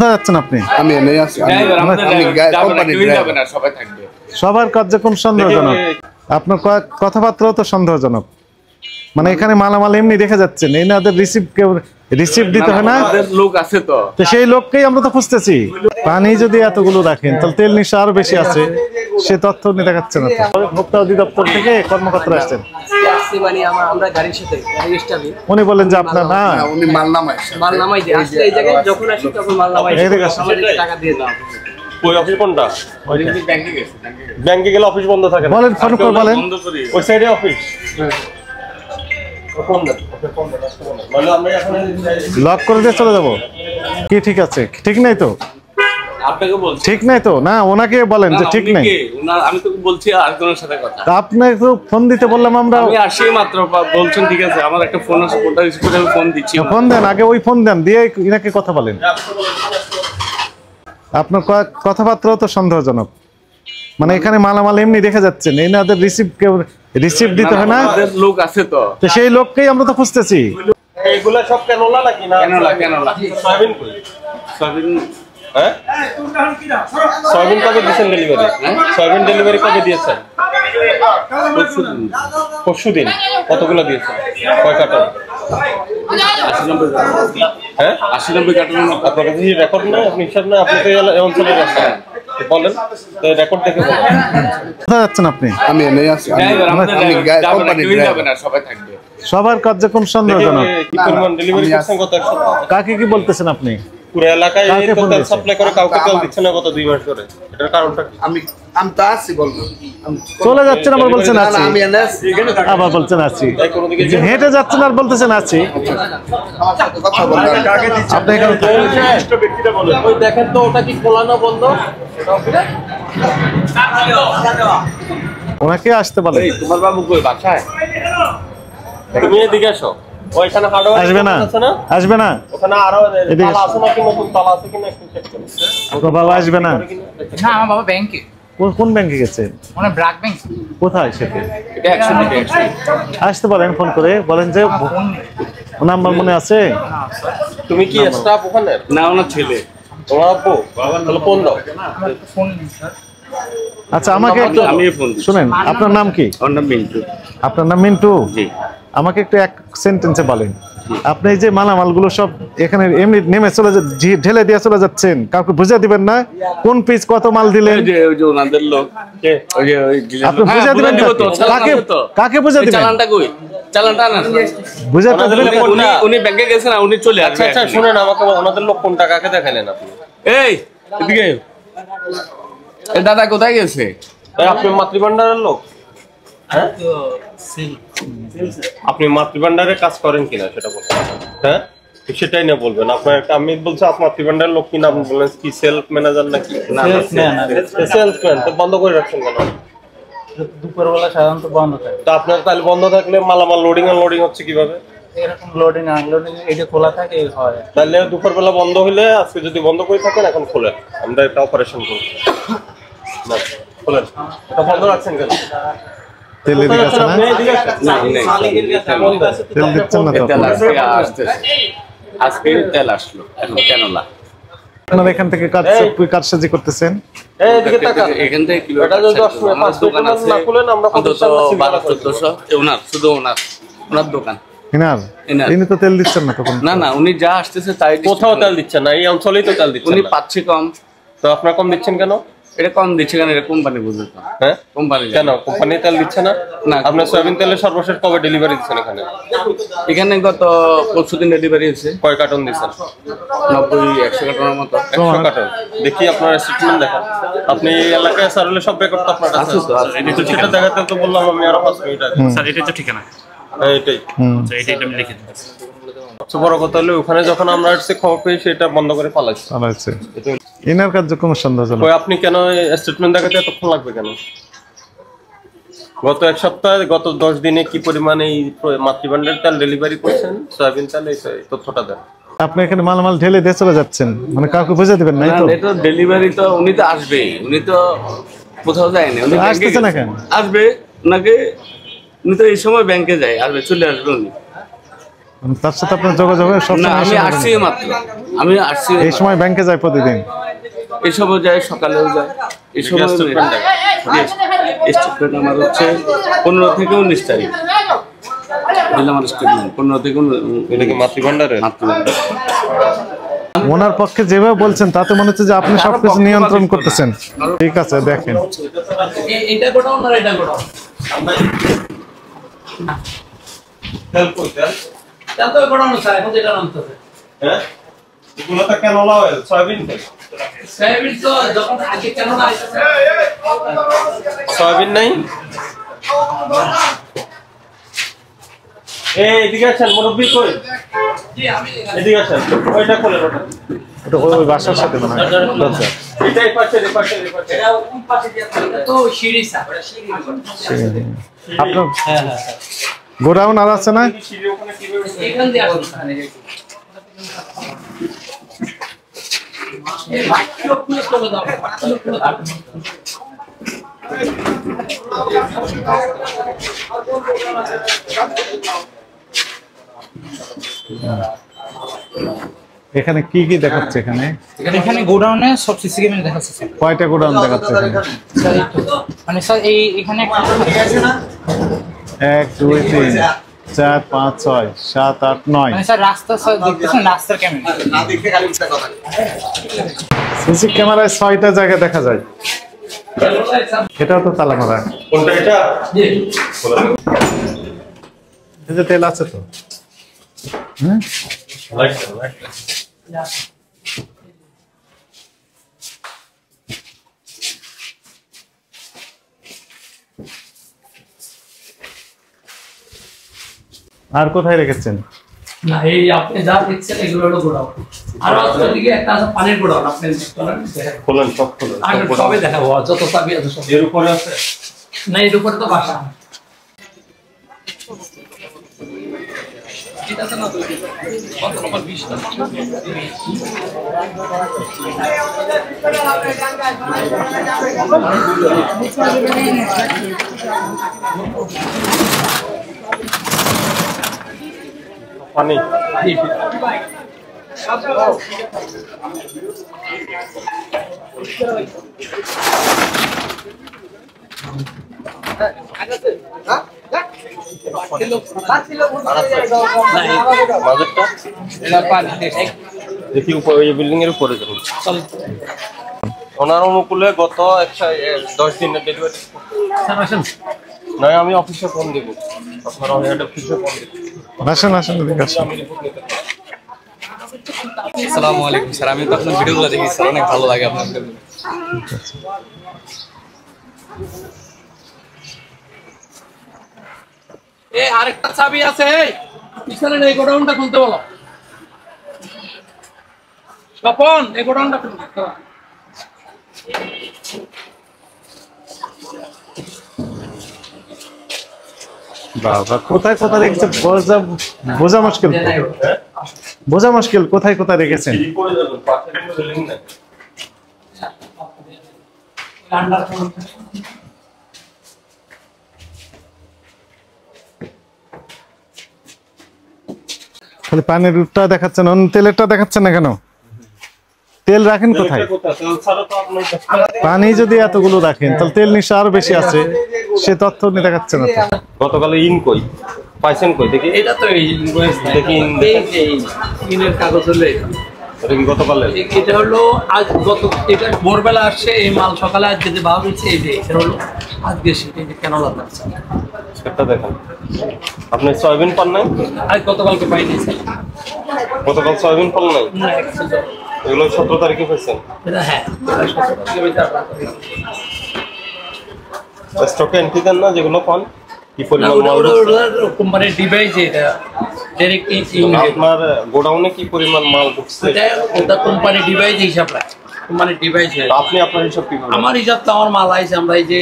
কোথায় যাচ্ছেন আপনি? আমি এনেই আছি। সবার কার্যক্রম সন্দেহজনক, আপনার কথাবার্তাও তো সন্দেহজনক। মানে এখানে মালামাল এমনি রেখে যাচ্ছেন, এনাদের রিসিভ দিতে হয় না? লোক আছে তো, সেই লোককেই আমরা তো খুঁজতেছি। পানি যদি এতগুলো রাখেন তাহলে তেল নিশ্চয় আরো বেশি আছে, সে তথ্য নিয়ে দেখাচ্ছে না তো। ভোক্তা অধিদপ্তর থেকে কর্মকর্তা আসছেন, উনি বলেন যে আপনার না, উনি মাল নামাই ওই অফিস কোনটা? ব্যাংকে গেলে অফিস বন্ধ থাকে না। বলেন, ফোন করে বলেন। ওই সাইডে অফিস লক করে দিয়ে চলে যাবো কি? ঠিক আছে, ঠিক নাই তো? আপনাকে বলছি ঠিক নাই তো? না, ওনাকে বলেন যে ঠিক নাই। আমি তো বলছি আরেকজনের সাথে কথা। আপনাকে তো ফোন দিতে বললাম আমরা। আমি আসি মাত্র, বলছেন ঠিক আছে, আমার একটা ফোন আছে, ফোনটা রিসিভ করে আমি ফোন দিচ্ছি। ফোন দেন আগে, ওই ফোন দেন, দিয়ে ইনাকে কথা বলেন। আপনার কথাবার্তাও তো সন্দেহজনক। মানে এখানে মালামাল এমনি রেখে যাচ্ছেন, এনাদের রিসিভ দিতে হয় না? লোক আছে তো, সেই লোককেই আমরা তো খুঁজতেছি। এইগুলা সব কেনলা নাকি না? কেনলা সয়াবিন কই? সয়াবিন, হ্যাঁ সয়াবিন কবে দিয়েছেন ডেলিভারি? সয়াবিন ডেলিভারি কবে দিয়েছেন? পরশুদিন। কতগুলো দিয়েছেন? কয় কার্টন? 80-90 হ্যাঁ 80-90 কার্টন। আপনার কাছে রেকর্ড নেই? আপনি হিসাব না, আপনি তো এই অঞ্চলের রাস্তা বলেন তো, রেকর্ড দেখে বলেন। কোথায় যাচ্ছেন আপনি? আমি এনেই আছি। সবাই থাকবে, সবার কার্যক্রম সন্দেহজনক। কি পরিমাণ ডেলিভারি করছেন গত এক সপ্তাহ? কাকে কি বলতেছেন আপনি? পুরো এলাকায় এই তো তেল সাপ্লাই করে, কাউকে তেল দিচ্ছে না গত 2 মাস ধরে। এটার কারণটা কি? আমি তো আসছি, বলবো চলে যাচ্ছেন আবার বলছেন আছি, আমি এনে আসছি। আবার বলছেন আছি। হেঁটে যাচ্ছেন আর বলতেছেন আছি। কথা বললাম। আপনি এখানে ওই দেখেন তো, ওটা কি খোলানো বন্ধ? ওনাকে আসতে বলেন। তোমার বাবু কই বাসায়? তুমি এদিকে আসো। ওইখানে আসবে না, আসবে না, ওখানে আরো তালা আছে নাকি, নতুন তালা আছে কিনা একটু চেক করুন। আপনার বাবা আসবে না? না, আমার বাবা ব্যাংকে। কোন ব্যাংকে গেছে? মানে ব্র্যাক ব্যাংক। কোথায় সেটা? এটা 100 আসতে পারেন, ফোন করে বলেন যে নাম্বার মনে আছে। তুমি কি স্টাফ ওখানে? না, ওনার ছেলে। তোমার আব্বু? তাহলে ফোন দাও। ফোন নেই স্যার। আচ্ছা, আমাকে আমি ফোন দিচ্ছি। শুনেন, আপনার নাম কি? ওর নাম মিন্টু। আপনার নাম মিন্টু? জি। আমাকে একটু এক সেন্টেন্সে বলেন, আপনি এই যে মালামালগুলো সব এখানে এমনি নেমে ঢেলে দিয়ে চলে যাচ্ছেন, কাউকে বুঝিয়ে দিবেন না কোন পিস কত মাল দিলেন? ওই যে ওনাদের লোক, ওই যে আপনি বুঝিয়ে দিবেন কাকে বুঝিয়ে দিবেন? চালানটা কই? চালানটা না বুঝাতে দিবেন। উনি ব্যাংকে গেছেন না, উনি চলে আসবে। আচ্ছা শুনেন, আমাকে ওনাদের লোক কোনটা, কাকে দেখাইলেন আপনি? এই এদিকে, এই দাদা কোথায় গেছে? আপনি মাতৃভান্ডারের লোক? হ্যাঁ, আপনি মাতৃভান্ডারে কাজ করেন কিনা সেটা বলবেন। হ্যাঁ, সেটাই না বলবেন। আপনার আমি বলছি আপনি মাতৃভান্ডারের লোক কিনা, আপনি বললেন কি সেলস ম্যানেজার নাকি? সেলসম্যান। তো বন্ধ করে রাখছেন কেন? দুপুরবেলা সাধারণত বন্ধ থাকে। তো আপনার তাহলে বন্ধ থাকলে মালামাল লোডিং আনলোডিং হচ্ছে কিভাবে? এরকম লোডিং আনলোডিং এটা খোলা থাকে হয়। তাহলে দুপুরবেলা বন্ধ হইলে, আজকে যদি বন্ধ করে থাকেন এখন খোলেন, আমরা একটা অপারেশন করব। না খোলেন, এটা বন্ধ রাখছেন কেন? তেল দিতে আছে না? তেল দিচ্ছেন না তো? আজকে তেল আসলো, এখন কেন না? আপনারা এখান থেকে কারসাজি করতেছেন? এদিকে তাকান, এখান থেকে কিলো এটা যদি 10 মিনিট 5 মিনিট না খুলেন, আমরা কত 1200-1400 ওনার, শুধু ওনার দোকান। ইনি তো তেল দিচ্ছেন না তখন? না, উনি যা আসতেছে তাই। কোথাও তেল দিচ্ছেন না, এই অঞ্চলেই তো তেল দিচ্ছেন। উনি পাচ্ছে কম। তো আপনারা কম দিচ্ছেন কেন? এটা কম দিচ্ছে কেন? এটা কোম্পানি বুঝে তো। হ্যাঁ, কোম্পানি কেন কোম্পানি তেল দিচ্ছে না? না, আপনার সয়াবিন তেলের সর্বশেষ কবে ডেলিভারি দিচ্ছেন এখানে? এখানে গত পরশুদিন ডেলিভারি হয়েছে। কয় কার্টন দিচ্ছেন? 90-100 কার্টনের মতো। 100 কার্টন। দেখি আপনার স্টেটমেন্ট দেখান। আপনি এই এলাকায় সারলে সব রেকর্ড তো আপনার কাছে আছে। সেটা দেখাতে তো বললাম আমি আরো 5 মিনিট আগে। স্যার এটাই তো ঠিকানা। এইটাই। আচ্ছা, এটাই আমি লিখে দিচ্ছি। সবচেয়ে বড় কথা হলো ওখানে যখন আমরা আসছে খবর পেয়ে সেটা বন্ধ করে পালাইছে। এনার কার্যক্রম সন্দেহজনক। আপনি কেন স্টেটমেন্ট দেখাতে এতক্ষণ লাগবে কেন? গত এক সপ্তাহে, গত 10 দিনে কি পরিমাণে এই মাতৃভান্ডার তেল ডেলিভারি করছেন, সয়াবিন তেল, এই তথ্যটা দেন। আপনি এখানে মালামাল ঢেলে দিয়ে চলে যাচ্ছেন, মানে কাউকে বুঝে দিবেন না? এটা ডেলিভারি তো উনি তো আসবেই, উনি তো কোথাও যায়নি। উনি আসতেছে না কেন? আসবে নাকি? উনি তো এই সময় ব্যাংকে যায়, আসবে, চলে আসবে উনি। তার সাথে আপনার যোগাযোগ হয় সব না, সময়? আমি আসছি মাত্র, আমি আসছি। এই সময় ব্যাংকে যায় প্রতিদিন? এই সময় যায়, সকালেও যায়। এই সময় স্টেটমেন্ট আমার হচ্ছে 15 থেকে 19 তারিখ দিলাম আমার স্টেটমেন্ট। 15 থেকে এটা কি মাতৃভান্ডারের? ওনার পক্ষে যেভাবে বলছেন তাতে মনে হচ্ছে যে আপনি সবকিছু নিয়ন্ত্রণ করতেছেন। ঠিক আছে, দেখেন। এটা গোডাউন না এটা গোডাউন? হেল্প করতে তাহলে তো গোডাউন স্যার, এখন যেটা নামতেছে। হ্যাঁ, এগুলো তো ক্যানোলা অয়েল, সয়াবিন তেল। সয়াবিন তো যখন আগে কেন না আইছে? সয়াবিন নাই। এই এদিকে আসেন, মুরব্বি কই? জি আমি এদিকে আসেন, ওইটা খোলেন ওটা। ওটা ওই বাসার সাথে মনে হয়। আচ্ছা, এটাই পাশে, এই পাশে, এই পাশে। এটা কোন পাশে দিয়ে এটা তো সিঁড়ি স্যার, এটা সিঁড়ি। আপনার হ্যাঁ। গোডাউন আর আছে না? সিঁড়ি ওখানে কিভাবে? এখান দিয়ে আসুন স্যার। এই বাকিগুলো ক্লোজ করে দাও, বাকিগুলো ক্লোজ দাও। এখানে কি কি দেখাচ্ছে? এখানে গোডাউনে সব সিসি ক্যামেরা দেখাচ্ছে স্যার। কয়টা গোডাউন দেখাচ্ছে এখানে? স্যার এই তো, মানে স্যার এই এখানে একটা আছে না, 1 2 3 4 5 6 7 8 9 মানে স্যার রাস্তা স্যার দেখতেছেন, রাস্তার ক্যামেরা। না দেখে খালি মিথ্যা কথা। সিসি ক্যামেরায় 6টা জায়গা দেখা যায়। এটাও তো তালা মারা। কোনটা এটা? জি এই যে তেল আছে তো। হ্যাঁ, লাইটটা। আর কোথায় রেখেছেন? না, এই আপনি যা দেখছেন এগুলো হলো গোডাউন। আর ওদিকে একটা আছে পানির গোডাউন, আপনি দেখেন। খোলেন, সব খোলেন। আর সবে দেখাবো, যত চাবি আছে সব। এর উপরে আছে? না, এর উপরে তো বাসা। এটা তো না তো, কত নম্বর 20 টা। পানি। দেখি এই বিল্ডিং এর উপরে যাবেন। ওনার অনুকূলে গত 10 দিনের ডেলিভারি। নয় আমি অফিসে ফোন দেব, আপনার হেড অফিসে ফোন দেব। আসেন আসেন, এদিকে আসেন। আমি রিপোর্ট নিতে পারি। আসসালামু আলাইকুম স্যার, আমি তো আপনার ভিডিওগুলো দেখি স্যার, অনেক ভালো লাগে আপনার ভিডিওগুলো। এই আরেকটা চাবি আছে, এই পিছনে এই গোডাউনটা খুলতে বলো। স্বপন, এই গোডাউনটা খুলতে বলো। বাবা, কোথায় কোথায় রেখেছেন বোঝা মুশকিল। বোঝা মুশকিল কোথায় কোথায় রেখেছেন। কি করে যাবেন? পাশে কোনো বিল্ডিং নাই। খালি পানির রুটটা দেখাচ্ছেন, অন্য তেলেরটা দেখাচ্ছেন না কেন? তেল রাখেন কোথায়? তেল ছাড়া তো আপনার পানি যদি এতগুলো রাখেন তাহলে তেল নিশ্চয় আরো বেশি আছে, সে তথ্য নিয়ে দেখাচ্ছে না তো। গতকালে ইন কই পাইছেন? কই দেখি। এটা তো এই দেখি ইনের কাগজ হলে এটা কি গতকালে? এটা হলো আজ এটা ভোরবেলা আসছে, এই মাল সকালে আজকে যে ভাব হয়েছে, এই যে এটা হলো আজকে সেটা কেন লাগছে। সেটা দেখেন। আপনি সয়াবিন পান নাই? আজ গতকালকে পাইনি স্যার। গতকাল সয়াবিন পান নাই? না, actually এগুলো 17 তারিখে পাইছেন? এটা হ্যাঁ, এটা 17 তারিখে হইতে পারে। স্টকে এন্ট্রি দেন না যেগুলো পান? কি পরিমাণ মাল কোম্পানির ডিভাইস, এটা ডাইরেক্ট আপনার গোডাউনে কি পরিমাণ মাল ঢুকছে? এটা ওটা কোম্পানি ডিভাইস হিসাব রাখে, কোম্পানি ডিভাইস। আপনি আপনার হিসাব কি করবেন? আমার হিসাব তো আমার মাল আইছে, আমরা এই যে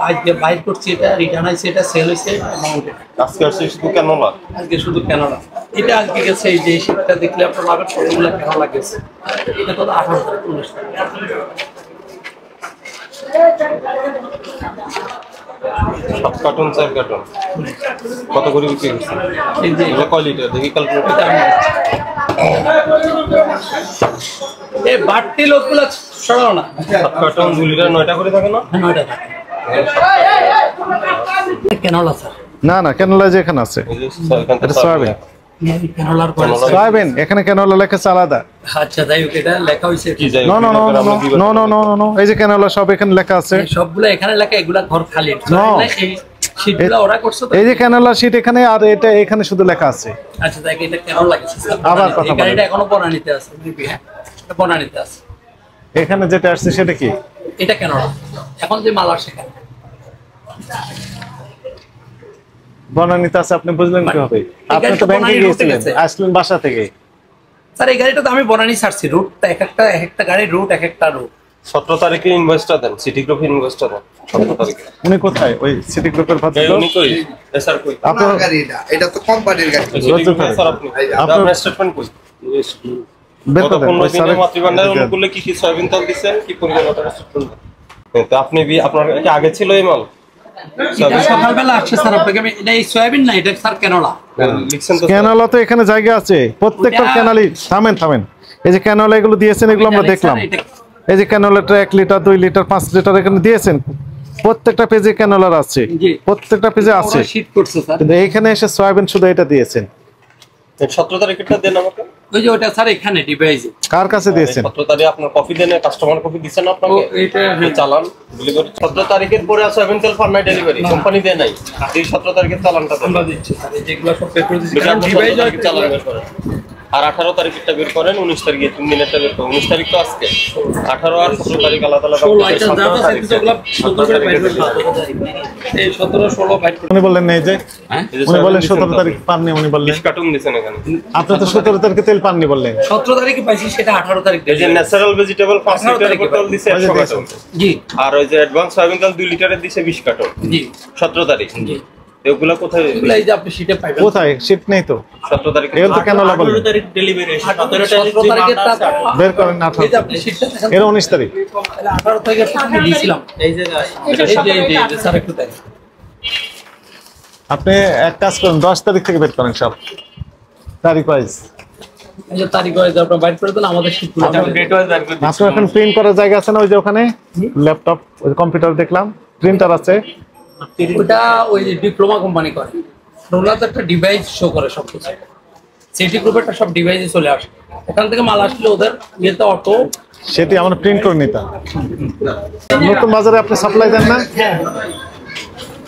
আজকে বাইর করছি, এটা রিটার্ন আইছে, এটা সেল হয়েছে অ্যামাউন্ট। আজকে আসছে শুধু ক্যানোলা? আজকে শুধু কেননা এটা আজকে গেছে, এই যে শীতটা দেখলে আপনার ভাবেন সবগুলো কেন লাগেছে। এটা তো 18 তারিখ 19 তারিখ। 7 কার্টন 4 কার্টন কত করে বিক্রি করছেন? এই যে এগুলো কয় লিটার দেখি ক্যালকুলেট এই বাড়তি লোকগুলো সরাও না। 7 কার্টন 2 লিটার 9টা করে থাকে না? 9টা কেনলা স্যার, না না ক্যানোলা যে এখানে আছে এই যে এখান থেকে এটা সয়াবিন। কেনলার পরে সয়াবিন এখানে ক্যানোলা লেখা আছে আলাদা। আচ্ছা যাই হোক, এটা লেখা হয়েছে কি যাই no no no no no no no no no এই যে ক্যানোলা সব এখানে লেখা আছে। সবগুলো এখানে লেখা, এগুলা ঘর খালি। No. এই শীটগুলো ওরা করছে তো। এই যে ক্যানোলা শীট এখানে, আর এটা এখানে শুধু লেখা আছে। আচ্ছা দেখ, এটা কেন লাগছে স্যার? আবার কথা এই বলেন। গাড়িটা এখনো বনানীতে আছে, বুঝবি? হ্যাঁ, এটা বনানীতে আছে। এখানে যেটা আসছে সেটা কি? এটা কেন না? এখন যে মাল আসে কেন? বনানীতে আছে, আপনি বুঝলেন কিভাবে? আপনি তো ব্যাংকে গিয়েছিলেন, আসলেন বাসা থেকে। স্যার এই গাড়িটা তো আমি বনানী ছাড়ছি, রুটটা এক একটা গাড়ির রুট এক একটা রুট। 17 তারিখে ইনভয়েসটা দেন, সিটি গ্রুপ ইনভয়েসটা দেন 17 তারিখে। উনি কোথায়? ওই সিটি গ্রুপের এই ভদ্রলোক? উনি কই? স্যার কই? আপনার গাড়ি এটা তো কোম্পানির গাড়ি। সিটি গ্রুপের স্যার আপনি আপনার স্টেটমেন্ট কই? বের গত করে দেন। 15 ওই দিনে স্যারের- মাতৃভান্ডার অনুকূলে কি কি সয়াবিন তেল দিচ্ছেন, কি পরিমাণ ওটা স্টেটমেন্ট দেন। তো আপনি আপনার কি আগে ছিল এই মাল? এটা সকালবেলা আসছে স্যার, আপনাকে আমি এটা এই সয়াবিন না, এটা স্যার কেনলা। লিখছেন তো? ক্যানোলা তো এখানে জায়গা আছে, প্রত্যেকটা ওটা- ক্যানালি। থামেন থামেন, এই যে ক্যানোলা এগুলো দিয়েছেন, এগুলো আমরা এটা দেখলাম। স্যার, এটা- এই যে ক্যানোলাটা 1 লিটার 2 লিটার 5 লিটার এখানে দিয়েছেন, প্রত্যেকটা পেজে ক্যানোলার আছে, জি। প্রত্যেকটা পেজে আছে। ওরা শীট করছে স্যার। কিন্তু এইখানে এসে সয়াবিন শুধু এটা দিয়েছেন। 17 তারিখেরটা দেন আমাকে। ওই যে ওটা স্যার এখানে ডিভাইসে। কার কাছে দিয়েছেন? 17 তারিখে আপনার কপি দেন, কাস্টমার কপি দিচ্ছেন ও আপনাকে। এটা এই চালান গুলি করে 17 তারিখের পরে সয়াবিন তেল ফান্নাই ডেলিভারি কোম্পানি দেয় নাই। এই 17 তারিখের চালানটা দেন। আমরা দিচ্ছি স্যার, এই যেগুলো সব পেপার দিচ্ছি। বেকার কারণ ডিভাইস 17 তারিখে চালান বের করেন। আর 18 তারিখেরটা বের করেন, 19 তারিখে 3 দিনেরটা বের করেন। 19 তারিখ তো আজকে, 18 আর 17 তারিখ আলাদা আলাদা। 16 এটা যা যা সেটা ওগুলো 17 করে বাইর করতে হবে। এই 17 16 বাইর করতে। উনি বললেন না, এই যে হ্যাঁ এই যে উনি বললেন সয়াবিন 17 তারিখ পাননি, উনি বললেন 20 কার্টুন দিছেন এখানে। আপনি তো 17 তারিখে তেল পাননি বললেন। 17 তারিখে পাইছি, সেটা 18 তারিখ এই যে ন্যাচারাল ভেজিটেবল 5 18 লিটার তারিখে বোতল দিছে ওই যে 100 কার্টন। জি আর ওই যে অ্যাডভান্স সয়াবিন তেল 2 লিটারের দিছে 20 কার্টন জি 17 তারিখ। জি। এগুলা কোথায়? এগুলো এই যে আপনি শীটে পাইবেন। কোথায়? শীট নেই তো। 17 তারিখে এর তো ক্যানোলা বললেন। 17 তারিখের বের করেন না। এই যে আপনি শীটটা দেখেন, এর 19 তারিখ। তাহলে 18 তারিখে আমি দিয়েছিলাম। এই যে স্যার একটু দেখেন। আপনি এক কাজ করুন, 10 তারিখ থেকে বের করেন সব তারিখ ওয়াইজ। এই যে তারিখ হয়ে আপনার বাইর করে দেন আমাদের শীটগুলো। ডেট ওয়াইজ বের করে দিচ্ছি। আপনার এখন প্রিন্ট করার জায়গা আছে না? ওই যে ওখানে ল্যাপটপ, ওই কম্পিউটার দেখলাম, প্রিন্টার আছে। ওটা ওই ডিপ্লোমা কোম্পানি করে, ওগুলো তো একটা ডিভাইস শো করে সব কিছু। সিটি গ্রুপেরটা সব ডিভাইসে চলে আসে, ওখান থেকে মাল আসলে ওদের ইয়েতে অটো। সেটি আমরা প্রিন্ট করে নিতাম। নতুন বাজারে আপনি সাপ্লাই দেন না?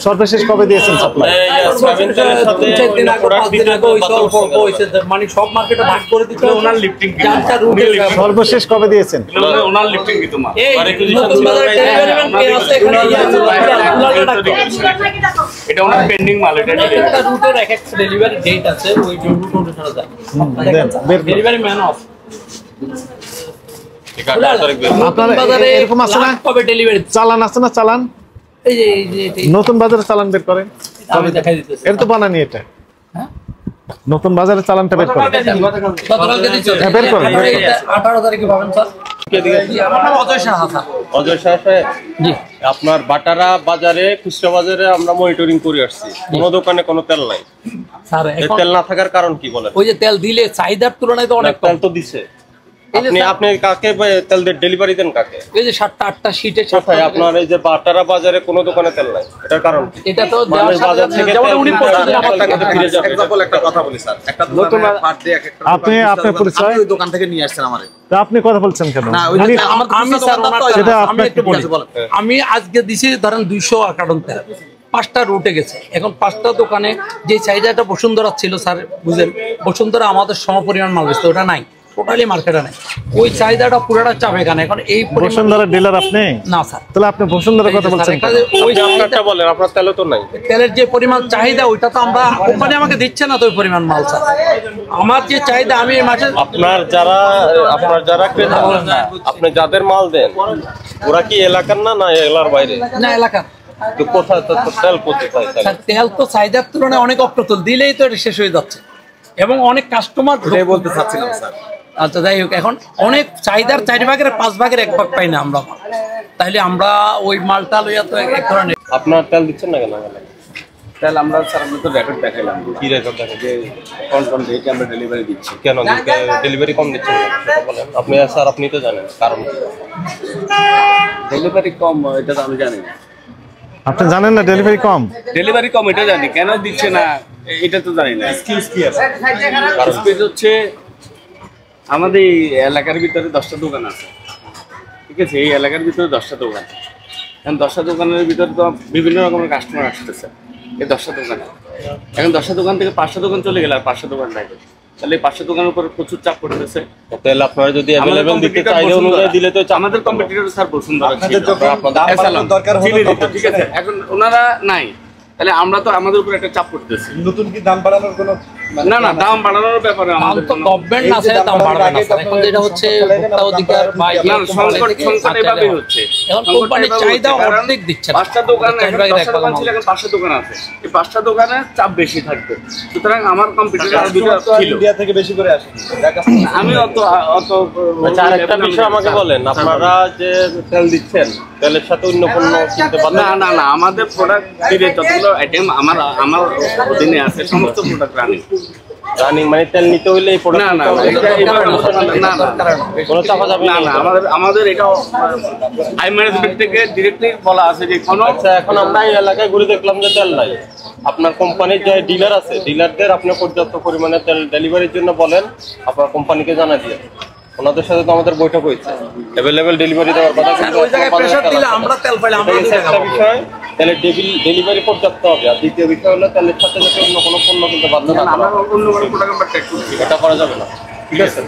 সর্বশেষ কবে দিয়েছেন সাপ্লাই? সয়াবিন তেলের সাথে অন্য প্রোডাক্ট দিতে মানে সব মার্কেটে ভাগ করে দিতে হবে। ওনার লিফটিং কি? যারটা রুটে সর্বশেষ কবে দিয়েছেন? ওনার লিফটিং কি তোমার? এই আর acquisition নতুন বাজারে ডেলিভারি ম্যান কে আছে এখানে ইয়ে আছে, এটা ওনার পেন্ডিং মাল, এটা delay। একটা রুটের এক একটা ডেলিভারি ডেট আছে, ওই রুট অনুসারে যায়। বের করুন। ডেলিভারি ম্যান অফ ঠিক আছে 18 তারিখ বের করুন। আপনার বাজারে এরকম আছে না? কবে ডেলিভারি? চালান আছে না? চালান এই যে এই যে নতুন বাজারে চালান বের করেন। আমি দেখাই দিতেছি। এটা তো বানানি এটা। নতুন বাজারে চালানটা বের করেন। 17 কেজি চলে। হ্যাঁ, বের করুন, বের করুন। 18 তারিখে পাবেন স্যার। জি, আমার নাম অজয় সাহা স্যার। অজয় সাহেব, জি আপনার বাটারা বাজারে, খুচরা বাজারে আমরা মনিটরিং করে আসছি, কোনো দোকানে কোনো তেল নাই। স্যার এই এখন তেল না থাকার কারণ কি বলেন? ওই যে তেল দিলে চাহিদার তুলনায় তো অনেক তেল কম। তো দিছে। এই যে আপনি স্যার- আপনি কাকে তেল ডেলিভারি দেন কাকে? এই যে 7টা 8টা শীটে কোথায় আপনার এই যে বাটারা বাজারে কোনো দোকানে তেল নাই, এটার কারণ কি? এটা তো মানুষ দেওয়ার সাথে বাজার সাথে থেকে যেমন তেল উনি কিনতে প্রতিদিন আসে, আমার টাকা তো ফিরে যাবে। এক্সাম্পল একটা কথা বলি স্যার, একটা দোকানে পার ডে এক একটা আপনি আপনার পরিচয়, ওই দোকান থেকে নিয়ে আসছেন আমারে। তা আপনি কথা বলছেন কেন? না ওই উনি- আমার আমি স্যার ওনার সেটা আমি আপনাকে একটু বলি। বলেন। আমি আজকে দিছি ধরেন 200 কার্টন তেল, 5টা রুটে গেছে। এখন 5টা দোকানে যে চাহিদাটা বসুন্ধরা ছিল স্যার, বুঝলেন, বসুন্ধরা আমাদের সমপরিমাণ মাল বেচতো, ওটা নাই, টোটালি মার্কেটে নাই। ওই চাহিদাটা পুরোটা চাপ এখানে। এখন এই পরিমাণ বসুন্ধরা ডিলার আপনি? না স্যার, তাহলে আপনি বসুন্ধরার কথা এই যে বলছেন স্যার, কেন? ওই আপনি আপনারটা বলেন, আপনার তেলও তো নাই। তেলের যে পরিমাণ চাহিদা ওইটা তো আমরা, কোম্পানি আমাকে দিচ্ছে না তো ওই পরিমাণ মাল স্যার। আমার যে চাহিদা আমি এই মাসে আপনার যারা ক্রেতা, আপনি যাদের মাল দেন ওরা কি এলাকার না না এলাকার বাইরে? না এলাকা তো কোথায় তো তেল কোথায় তাহলে? স্যার, তেল তো চাহিদার তুলনায় অনেক অপ্রতুল, দিলেই তো এটা শেষ হয়ে যাচ্ছে এবং অনেক কাস্টমার এটাই বলতে চাচ্ছিলাম স্যার। আচ্ছা যাই হোক, এখন অনেক চাহিদার 4 ভাগের 5 ভাগের 1 ভাগ পাই না আমরা, তাইলে আমরা ওই মালটা লইয়া তো এক ধরনের আপনার তেল দিচ্ছেন না কেন? তাহলে আমরা স্যার আমরা তো রেকর্ড দেখাইলাম কি রেকর্ড দেখেন? যে কোন কোন ডেটে আমরা ডেলিভারি দিচ্ছি। কেন ডেলিভারি কম দিচ্ছেন না? সেটা বলেন। আপনি স্যার আপনি তো জানেন কারণ কি? ডেলিভারি কম এটা তো আমি জানি না। আপনি জানেন না ডেলিভারি কম? ডেলিভারি কম এটা জানি, কেন দিচ্ছে না এটা তো জানি না। এক্সকিউজ কি আছে? কারণ হচ্ছে আমাদের এই এলাকার ভিতরে 10টা দোকান আছে, ঠিক আছে? এই এলাকার ভিতরে 10টা দোকান, এখন 10টা দোকানের ভিতরে তো বিভিন্ন রকমের কাস্টমার আসতেছে এই 10টা দোকানে। এখন 10টা দোকান থেকে 5টা দোকান চলে গেলে আর 5টা দোকান নাই, তাহলে এই 5টা দোকানের উপর প্রচুর চাপ পড়তেছে। তাহলে আপনারা যদি অ্যাভেলেবল দিতে চাইলে অনুযায়ী দিলে তো আমাদের কম্পিটিটর স্যার বসুন্ধরা ছিল, দরকার হলো ঠিক আছে? এখন ওনারা নাই, তাহলে আমরা তো আমাদের উপর একটা চাপ করতেছি। নতুন কি দাম বাড়ানোর কোনো না না, দাম বাড়ানোর ব্যাপারে দাম আমাদের তো গভর্নমেন্ট না চাইলে দাম বাড়বে না স্যার। এখন যেটা হচ্ছে ভোক্তা অধিকার বা না, সংকট এভাবে হচ্ছে। এখন কোম্পানির চাহিদা অর্ধেক দিচ্ছে না। 5টা দোকান, 10টা দোকান ছিল, এখন 5টা দোকান আছে। এই 5টা দোকানে চাপ বেশি থাকবে, সুতরাং আমার কম্পিটিটর দুটো ছিল। ইন্ডিয়া থেকে বেশি করে আসে। আমি অত আচ্ছা, আরেকটা বিষয় আমাকে বলেন, আপনারা যে তেল দিচ্ছেন তেলের সাথে অন্য পণ্য কিনতে পারেন না না না, আমাদের প্রোডাক্ট দিলে যতগুলো আইটেম আমার অধীনে আছে সমস্ত প্রোডাক্ট রানিং, মানে তেল নিতে হইলে এই প্রোডাক্ট না না না কোনো চাপা যাবে না না, আমাদের এটা হাই ম্যানেজমেন্ট থেকে ডিরেক্টলি বলা আছে যে কোনো। আচ্ছা, এখন আমরা এই এলাকায় ঘুরে দেখলাম যে তেল নাই। আপনার কোম্পানির যে ডিলার আছে, ডিলারদের আপনি পর্যাপ্ত পরিমাণে তেল ডেলিভারির জন্য বলেন, আপনার কোম্পানিকে জানা দিয়ে। ওনাদের সাথে তো আমাদের বৈঠক হয়েছে, অ্যাভেলেবেল ডেলিভারি দেওয়ার কথা। ওই জায়গায় প্রেসার দিলে আমরা তেল পাইলে আমরা একটা বিষয়, তাহলে ডেলিভারি পর্যাপ্ত হবে। আর দ্বিতীয় বিষয় হলো তেলের সাথে যাতে অন্য কোনো পণ্য কিনতে বাধ্য না করা হয়। আমরা অন্য কোনো প্রোডাক্ট আমরা ট্র্যাক করি, এটা করা যাবে না। ঠিক আছে।